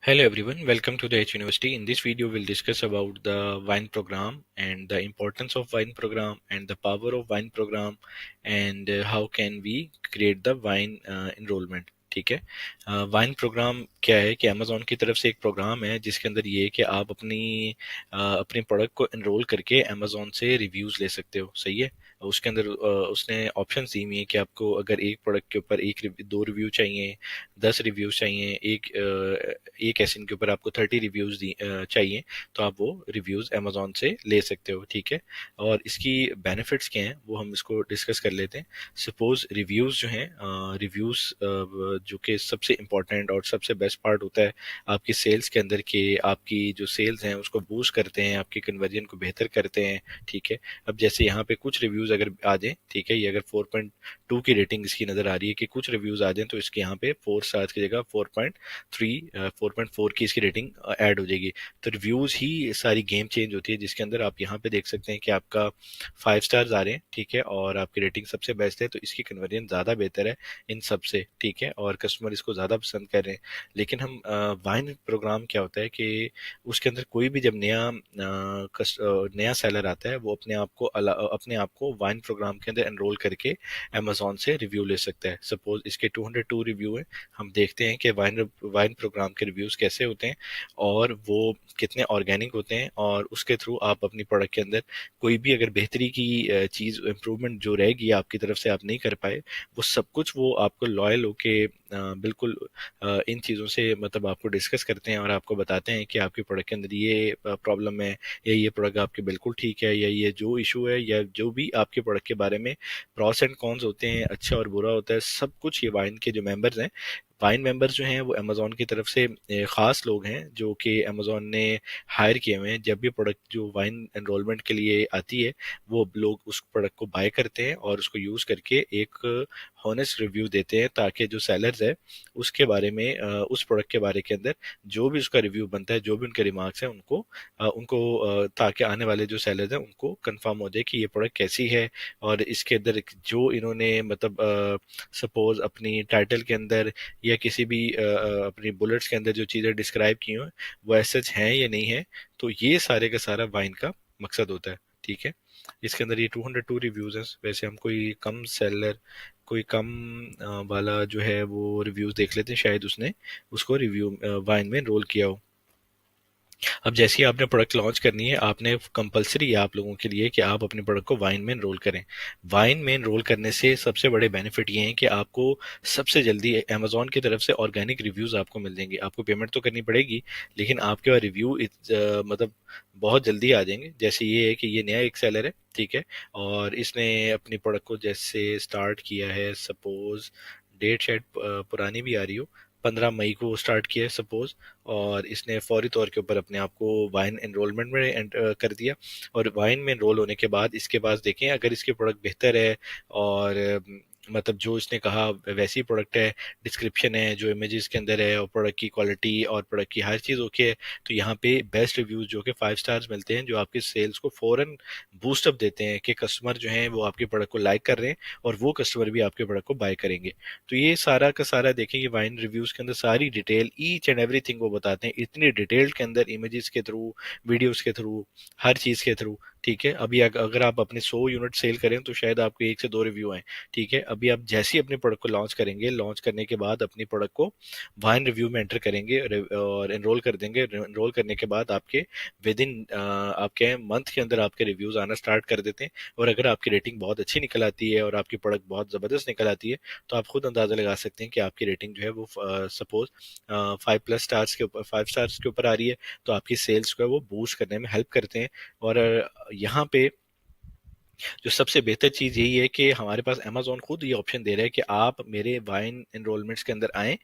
Hello everyone, welcome to the H University. In this video, we'll discuss about the wine program and the importance of wine program and the power of wine program and how can we create the wine enrollment. ठीक है। Wine programme क्या है कि Amazon की तरफ से एक programme है जिसके अंदर ये है कि आप अपनी प्रोडक्ट को एनरोल करके अमेजोन से रिव्यूज ले सकते हो। सही है। उसके अंदर उसने ऑप्शन दी हुई है कि आपको अगर एक प्रोडक्ट के ऊपर दो रिव्यू चाहिए, 10 रिव्यूज चाहिए, एक एसिन के ऊपर आपको 30 रिव्यूज चाहिए, तो आप वो रिव्यूज अमेजोन से ले सकते हो। ठीक है। और इसकी बेनिफिट्स क्या हैं वो हम इसको डिस्कस कर लेते हैं। सपोज रिव्यूज जो हैं, रिव्यूज जो कि सबसे इम्पोर्टेंट और सबसे बेस्ट पार्ट होता है आपकी सेल्स के अंदर, के आपकी जो सेल्स हैं उसको बूस्ट करते हैं, आपकी कन्वर्जन को बेहतर करते हैं। ठीक है। अब जैसे यहाँ पे कुछ रिव्यूज अगर आ जाए, ठीक है, ये अगर 4.2 की रेटिंग इसकी नजर आ रही है कि कुछ रिव्यूज आ जाए, तो इसके यहाँ पे 4 स्टार्स की जगह 4.4 की इसकी रेटिंग ऐड हो जाएगी। तो रिव्यूज ही सारी गेम चेंज होती है, जिसके अंदर आप यहाँ पे देख सकते हैं कि आपका 5 स्टार्स आ रहे हैं। ठीक है। और आपकी रेटिंग सबसे बेस्ट है, तो इसकी कन्वर्जन ज़्यादा बेहतर है इन सब से। ठीक है। और कस्टमर इसको ज़्यादा पसंद कर रहे हैं। लेकिन हम वाइन प्रोग्राम क्या होता है कि उसके अंदर कोई भी जब नया सेलर आता है, वो अपने आप को वाइन प्रोग्राम के अंदर एनरोल करके अमेजोन से रिव्यू ले सकता है। सपोज इसके 202 रिव्यू है। हम देखते हैं कि वाइन वाइन प्रोग्राम के रिव्यूज कैसे होते हैं और वो कितने ऑर्गेनिक होते हैं, और उसके थ्रू आप अपनी प्रोडक्ट के अंदर कोई भी अगर बेहतरी की चीज इम्प्रूवमेंट जो रहेगी आपकी तरफ से आप नहीं कर पाए, वो सब कुछ वो आपको लॉयल होके बिल्कुल इन चीज़ों से मतलब आपको डिस्कस करते हैं और आपको बताते हैं कि आपकी प्रोडक्ट के अंदर ये प्रॉब्लम है, या ये प्रोडक्ट आपकी बिल्कुल ठीक है, या ये जो इशू है, या जो भी आपके प्रोडक्ट के बारे में प्रॉस एंड कॉन्स होते हैं, अच्छा और बुरा होता है, सब कुछ ये वाइन के जो मेंबर्स हैं, वाइन मेंबर्स जो हैं वो अमेजोन की तरफ से खास लोग हैं जो कि अमेजोन ने हायर किए हुए हैं। जब भी प्रोडक्ट जो वाइन एनरोलमेंट के लिए आती है, वो लोग उस प्रोडक्ट को बाय करते हैं और उसको यूज करके एक हॉनेस्ट रिव्यू देते हैं, ताकि जो सेलर्स है उसके बारे में उस प्रोडक्ट के बारे के अंदर जो भी उसका रिव्यू बनता है, जो भी उनके रिमार्क्स हैं, ताकि आने वाले जो सेलर्स हैं उनको कंफर्म हो जाए कि ये प्रोडक्ट कैसी है। और इसके अंदर जो इन्होंने मतलब सपोज अपनी टाइटल के अंदर या किसी भी अपनी बुलेट्स के अंदर जो चीज़ें डिस्क्राइब की हुई हैं वो ऐसे सच हैं या नहीं है, तो ये सारे का सारा वाइन का मकसद होता है। ठीक है। इसके अंदर ये 202 रिव्यूज हैं। वैसे हम कोई कम वाला जो है वो रिव्यूज देख लेते हैं, शायद उसने उसको रिव्यू वाइन में रोल किया हो। अब जैसे ही आपने प्रोडक्ट लॉन्च करनी है, आपने कंपलसरी है आप लोगों के लिए कि आप अपने प्रोडक्ट को वाइन में एनरोल करें। वाइन में एनरोल करने से सबसे बड़े बेनिफिट ये हैं कि आपको सबसे जल्दी अमेजोन की तरफ से ऑर्गेनिक रिव्यूज आपको मिल जाएंगे। आपको पेमेंट तो करनी पड़ेगी, लेकिन आपके पास रिव्यू मतलब बहुत जल्दी आ जाएंगे। जैसे ये है कि ये नया एक सेलर है, ठीक है, और इसने अपनी प्रोडक्ट को जैसे स्टार्ट किया है, सपोज डेट शायद पुरानी भी आ रही हो, 15 मई को स्टार्ट किया है सपोज, और इसने फौरी तौर के ऊपर अपने आप को वाइन एनरोलमेंट में कर दिया। और वाइन में एनरोल होने के बाद इसके पास देखें, अगर इसके प्रोडक्ट बेहतर है और मतलब जो इसने कहा वैसी प्रोडक्ट है, डिस्क्रिप्शन है जो इमेजेस के अंदर है, और प्रोडक्ट की क्वालिटी और प्रोडक्ट की हर चीज़ ओके है, तो यहाँ पे बेस्ट रिव्यूज जो कि 5 स्टार्स मिलते हैं, जो आपकी सेल्स को फौरन बूस्टअप देते हैं कि कस्टमर जो हैं वो आपके प्रोडक्ट को लाइक कर रहे हैं और वो कस्टमर भी आपके प्रोडक्ट को बाय करेंगे। तो ये सारा का सारा देखेंगे वाइन रिव्यूज के अंदर सारी डिटेल ईच एंड एवरीथिंग वो बताते हैं, इतनी डिटेल के अंदर, इमेजेस के थ्रू, वीडियोस के थ्रू, हर चीज के थ्रू। ठीक है। अभी अगर आप अपने 100 यूनिट सेल करें तो शायद आपको 1 से 2 रिव्यू आए। ठीक है। अभी आप जैसे ही अपने प्रोडक्ट को लॉन्च करेंगे, लॉन्च करने के बाद अपनी प्रोडक्ट को वाइन रिव्यू में एंटर करेंगे और एनरोल कर देंगे। एनरोल करने के बाद आपके विद इन आपके मंथ के अंदर आपके रिव्यूज आना स्टार्ट कर देते हैं। और अगर आपकी रेटिंग बहुत अच्छी निकल आती है और आपकी प्रोडक्ट बहुत ज़बरदस्त निकल आती है, तो आप खुद अंदाज़ा लगा सकते हैं कि आपकी रेटिंग जो है वो सपोज 5 स्टार्स के ऊपर आ रही है, तो आपकी सेल्स को है वो बूस्ट करने में हेल्प करते हैं। और यहाँ पे जो सबसे बेहतर चीज़ यही है कि हमारे पास अमेजोन खुद ये ऑप्शन दे रहा है कि आप मेरे वाइन एनरोलमेंट्स के अंदर आएँ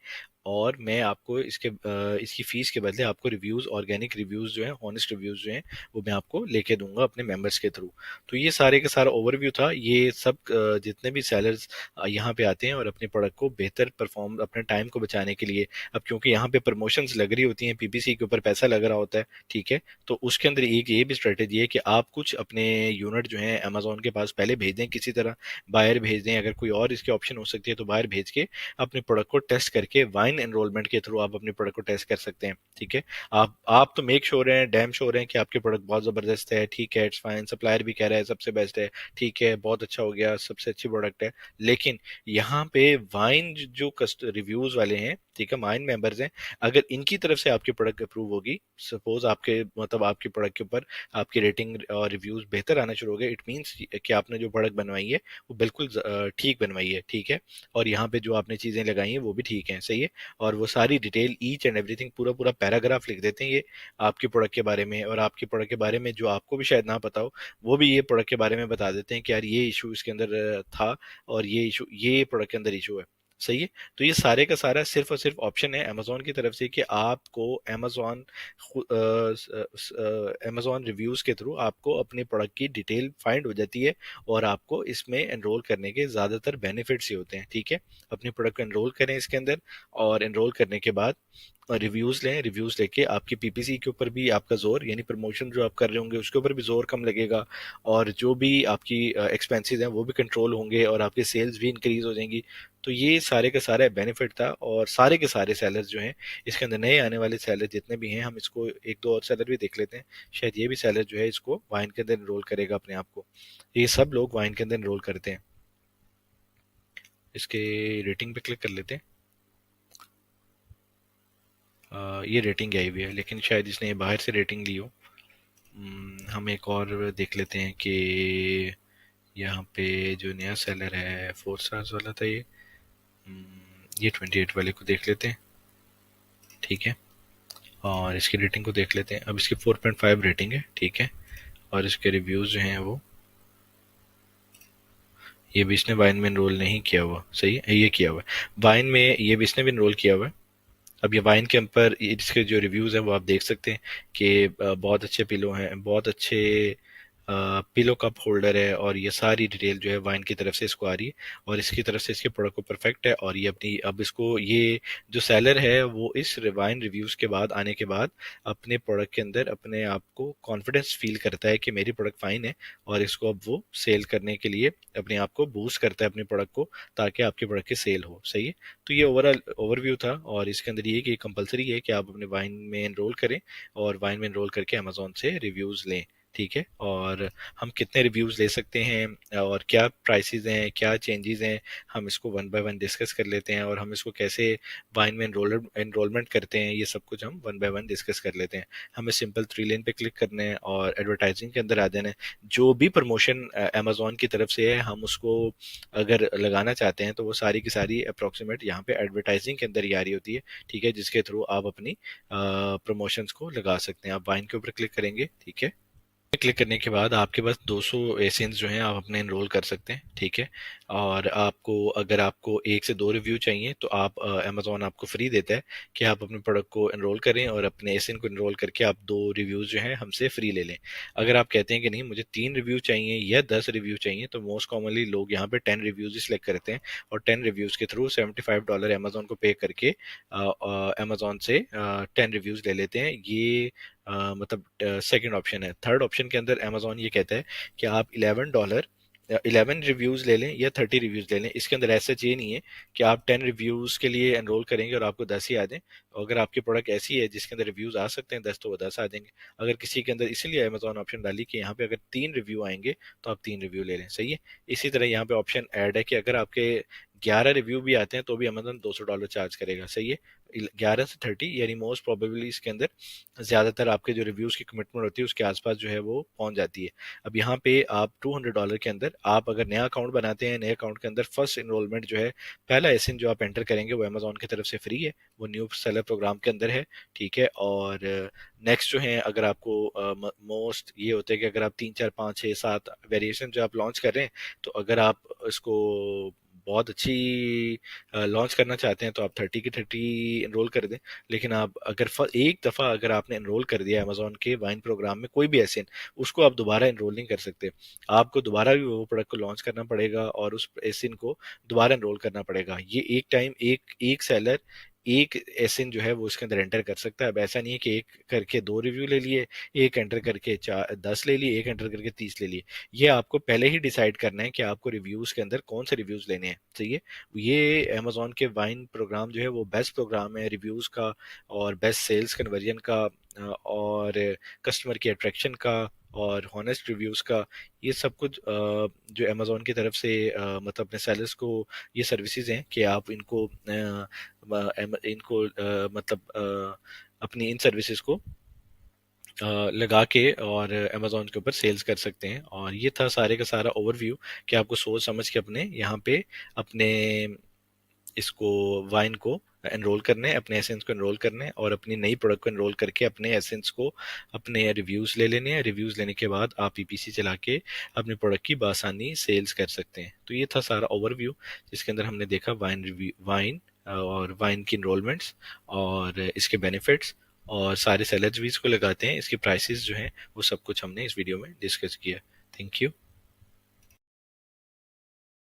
और मैं आपको इसकी फीस के बदले आपको रिव्यूज़, ऑर्गेनिक रिव्यूज़ जो हैं, हॉनेस्ट रिव्यूज़ जो हैं, वो मैं आपको लेके दूंगा अपने मेंबर्स के थ्रू। तो ये सारे का सारा ओवरव्यू था। ये सब जितने भी सेलर्स यहाँ पे आते हैं और अपने प्रोडक्ट को बेहतर परफॉर्म, अपने टाइम को बचाने के लिए, अब क्योंकि यहाँ पे प्रमोशंस लग रही होती हैं, पीपीसी के ऊपर पैसा लग रहा होता है, ठीक है, तो उसके अंदर एक ये भी स्ट्रेटेजी है कि आप कुछ अपने यूनिट जो है अमेजोन के पास पहले भेज दें, किसी तरह बायर भेज दें, अगर कोई और इसकी ऑप्शन हो सकती है तो बायर भेज के अपने प्रोडक्ट को टेस्ट करके वाइन वाइन एनरोलमेंट के थ्रू आप अपने प्रोडक्ट को टेस्ट कर सकते हैं। ठीक है, आप तो मेक श्योर हैं, डैम श्योर हैं कि आपके प्रोडक्ट बहुत जबरदस्त है, ठीक है, इट्स फाइन, सप्लायर भी कह रहा है सबसे बेस्ट है, ठीक है, बहुत अच्छा हो गया, सबसे अच्छी प्रोडक्ट है। लेकिन यहाँ पे वाइन जो कस्ट रिव्यूज वाले हैं, ठीक है, वाइन मेंबर्स हैं, अगर इनकी तरफ से आपकी प्रोडक्ट अप्रूव होगी, सपोज आपके मतलब आपके प्रोडक्ट के ऊपर आपकी रेटिंग और रिव्यूज बेहतर आना शुरू हो गए, इट मीन्स कि आपने जो प्रोडक्ट बनवाई है वो बिल्कुल ठीक बनवाई है, ठीक है, और यहाँ पे जो आपने चीजें लगाई हैं वो भी ठीक है, सही है, और वो सारी डिटेल ईच एंड एवरीथिंग पूरा पूरा पैराग्राफ लिख देते हैं ये आपके प्रोडक्ट के बारे में, और आपके प्रोडक्ट के बारे में जो आपको भी शायद ना पता हो वो भी ये प्रोडक्ट के बारे में बता देते हैं कि यार ये इशू इसके अंदर था, और ये इशू ये प्रोडक्ट के अंदर इशू है, सही है। तो ये सारे का सारा सिर्फ और सिर्फ ऑप्शन है अमेजोन की तरफ से कि आपको अमेजोन अमेजोन रिव्यूज के थ्रू आपको अपने प्रोडक्ट की डिटेल फाइंड हो जाती है, और आपको इसमें एनरोल करने के ज़्यादातर बेनिफिट्स ही होते हैं। ठीक है, अपने प्रोडक्ट को एनरोल करें इसके अंदर, और एनरोल करने के बाद रिव्यूज लें, रिव्यूज लेके आपकी पीपीसी के ऊपर भी आपका जोर, यानी प्रमोशन जो आप कर रहे होंगे उसके ऊपर भी जोर कम लगेगा, और जो भी आपकी एक्सपेंसेस हैं वो भी कंट्रोल होंगे, और आपकी सेल्स भी इंक्रीज हो जाएंगी। तो ये सारे का सारा बेनिफिट था, और सारे के सारे सेलर्स जो हैं इसके अंदर, नए आने वाले सेलर जितने भी हैं, हम इसको एक दो और सेलर भी देख लेते हैं, शायद ये भी सेलर जो है इसको वाइन के अंदर एनरोल करेगा अपने आप को। ये सब लोग वाइन के अंदर एनरोल करते हैं। इसके रेटिंग पे क्लिक कर लेते हैं। ये रेटिंग आई हुई है, लेकिन शायद इसने बाहर से रेटिंग ली हो। हम एक और देख लेते हैं कि यहाँ पे जो नया सेलर है 4 स्टार्स वाला था ये 28 वाले को देख लेते हैं। ठीक है, और इसकी रेटिंग को देख लेते हैं। अब इसकी 4.5 रेटिंग है, ठीक है, और इसके रिव्यूज जो हैं वो, ये भी इसने वाइन में एनरोल नहीं किया हुआ, सही है, ये किया हुआ है वाइन में, ये भी इसने भी एनरोल किया हुआ है। अब ये वाइन के ऊपर इसके जो रिव्यूज हैं वो आप देख सकते हैं कि बहुत अच्छे पिलो हैं, बहुत अच्छे पिलो कप होल्डर है, और ये सारी डिटेल जो है वाइन की तरफ से इसको आ रही है, और इसकी तरफ से इसके प्रोडक्ट को परफेक्ट है, और ये अपनी अब इसको ये जो सेलर है वो इस वाइन रिव्यूज के बाद आने के बाद अपने प्रोडक्ट के अंदर अपने आप को कॉन्फिडेंस फील करता है कि मेरी प्रोडक्ट फाइन है, और इसको अब वो सेल करने के लिए अपने आप को बूस्ट करता है अपने प्रोडक्ट को, ताकि आपके प्रोडक्ट की सेल हो, सही है। तो ये ओवरऑल ओवरव्यू था, और इसके अंदर ये कि कंपलसरी है कि आप अपने वाइन में एनरोल करें, और वाइन में एनरोल करके अमेजोन से रिव्यूज लें। ठीक है, और हम कितने रिव्यूज ले सकते हैं और क्या प्राइसेस हैं, क्या चेंजेस हैं, हम इसको वन बाय वन डिस्कस कर लेते हैं, और हम इसको कैसे वाइन में एनरोलमेंट करते हैं, ये सब कुछ हम वन बाय वन डिस्कस कर लेते हैं। हमें सिंपल 3 लेन पे क्लिक करना है और एडवर्टाइजिंग के अंदर आ जाना है। जो भी प्रमोशन अमेजोन की तरफ से है हम उसको अगर लगाना चाहते हैं तो वो सारी की सारी अप्रोक्सीमेट यहाँ पे एडवर्टाइजिंग के अंदर ही आ रही होती है। ठीक है, जिसके थ्रू आप अपनी प्रमोशंस को लगा सकते हैं। आप वाइन के ऊपर क्लिक करेंगे, ठीक है, क्लिक करने के बाद आपके पास 200 एसेंस जो हैं आप अपने एनरोल कर सकते हैं। ठीक है, और आपको अगर आपको 1 से 2 रिव्यू चाहिए तो आप अमेजोन आपको फ्री देता है कि आप अपने प्रोडक्ट को एनरोल करें, और अपने एसेंस को एनरोल करके आप 2 रिव्यूज जो हैं हमसे फ्री ले लें। अगर आप कहते हैं कि नहीं मुझे 3 रिव्यू चाहिए या 10 रिव्यू चाहिए, तो मोस्ट कॉमनली लोग यहाँ पे 10 रिव्यूज ही सिलेक्ट करते हैं, और 10 रिव्यूज के थ्रू $75 अमेजोन को पे करके अमेजोन से 10 रिव्यूज ले लेते हैं। ये मतलब सेकंड ऑप्शन है। थर्ड ऑप्शन के अंदर अमेजोन ये कहता है कि आप $11 11 रिव्यूज ले लें या 30 रिव्यूज ले लें। इसके अंदर ऐसा ये नहीं है कि आप 10 रिव्यूज के लिए एनरोल करेंगे और आपको 10 ही आ दें। अगर आपकी प्रोडक्ट ऐसी है जिसके अंदर रिव्यूज आ सकते हैं 10, तो वो 10 आ देंगे। अगर किसी के अंदर, इसीलिए अमेजोन ऑप्शन डाली कि यहाँ पे अगर 3 रिव्यू आएंगे तो आप 3 रिव्यू ले लें, सही है। इसी तरह यहाँ पे ऑप्शन ऐड है कि अगर आपके 11 रिव्यू भी आते हैं तो भी अमेजोन $200 चार्ज करेगा, सही है। 11 से 30 यानी मोस्ट प्रोबेबली इसके अंदर ज्यादातर आपके जो रिव्यूज की कमिटमेंट होती है उसके आसपास जो है वो पहुंच जाती है। अब यहाँ पे आप $200 के अंदर आप अगर नया अकाउंट बनाते हैं, नए अकाउंट के अंदर फर्स्ट इनरोलमेंट जो है, पहला एसिन जो आप एंटर करेंगे वो अमेजोन की तरफ से फ्री है, वो न्यू सेलर प्रोग्राम के अंदर है। ठीक है, और नेक्स्ट जो है अगर आपको मोस्ट ये होता है कि अगर आप 3, 4, 5, 6, 7 वेरिएशन जो आप लॉन्च कर रहे हैं, तो अगर आप इसको बहुत अच्छी लॉन्च करना चाहते हैं तो आप 30 की 30 एनरोल कर दें। लेकिन आप अगर एक दफ़ा अगर आपने एनरोल कर दिया अमेजोन के वाइन प्रोग्राम में कोई भी एसेन, उसको आप दोबारा एनरोल नहीं कर सकते। आपको दोबारा भी वो प्रोडक्ट को लॉन्च करना पड़ेगा और उस एसिन को दोबारा एनरोल करना पड़ेगा। ये एक टाइम एक एक सेलर एक एसएन जो है वो इसके अंदर एंटर कर सकता है। अब ऐसा नहीं है कि एक करके 2 रिव्यू ले लिए, एक एंटर करके 10 ले लिए, एक एंटर करके 30 ले लिए। ये आपको पहले ही डिसाइड करना है कि आपको रिव्यूज के अंदर कौन से रिव्यूज लेने हैं, सही है। ये अमेजोन के वाइन प्रोग्राम जो है वो बेस्ट प्रोग्राम है रिव्यूज का, और बेस्ट सेल्स कन्वर्जन का, और कस्टमर की अट्रैक्शन का, और हॉनेस्ट रिव्यूज का। ये सब कुछ जो अमेजोन की तरफ से मतलब अपने सेलर्स को ये सर्विसेज हैं कि आप इनको मतलब अपनी इन सर्विसेज को लगा के और अमेजोन के ऊपर सेल्स कर सकते हैं। और ये था सारे का सारा ओवरव्यू कि आपको सोच समझ के अपने यहाँ पे अपने इसको वाइन को एनरोल करने हैं, अपने एसेंस को एनरोल करने हैं, और अपनी नई प्रोडक्ट को एनरोल करके अपने एसेंस को अपने रिव्यूज ले लेने हैं। रिव्यूज लेने के बाद आप ईपीसी चला के अपने प्रोडक्ट की बासानी सेल्स कर सकते हैं। तो ये था सारा ओवरव्यू जिसके अंदर हमने देखा वाइन रिव्यू, वाइन और वाइन की इनरोलमेंट्स और इसके बेनिफिट्स, और सारे सेलर्स भी इसको लगाते हैं, इसके प्राइसेस जो हैं वो सब कुछ हमने इस वीडियो में डिस्कस किया। Thank you.